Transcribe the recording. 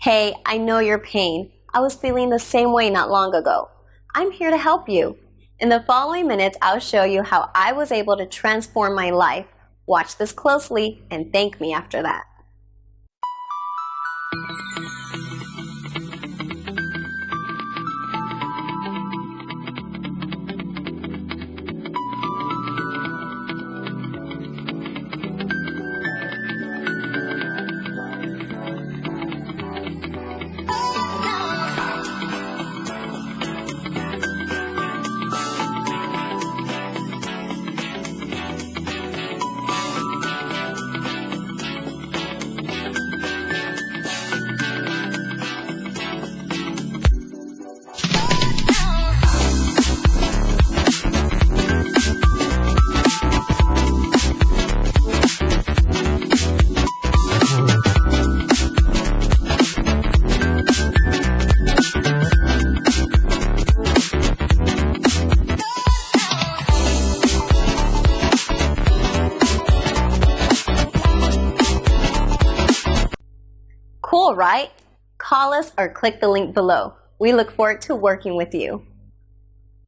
Hey, I know your pain. I was feeling the same way not long ago. I'm here to help you. In the following minutes, I'll show you how I was able to transform my life. Watch this closely and thank me after that. Cool, right? Call us or click the link below. We look forward to working with you.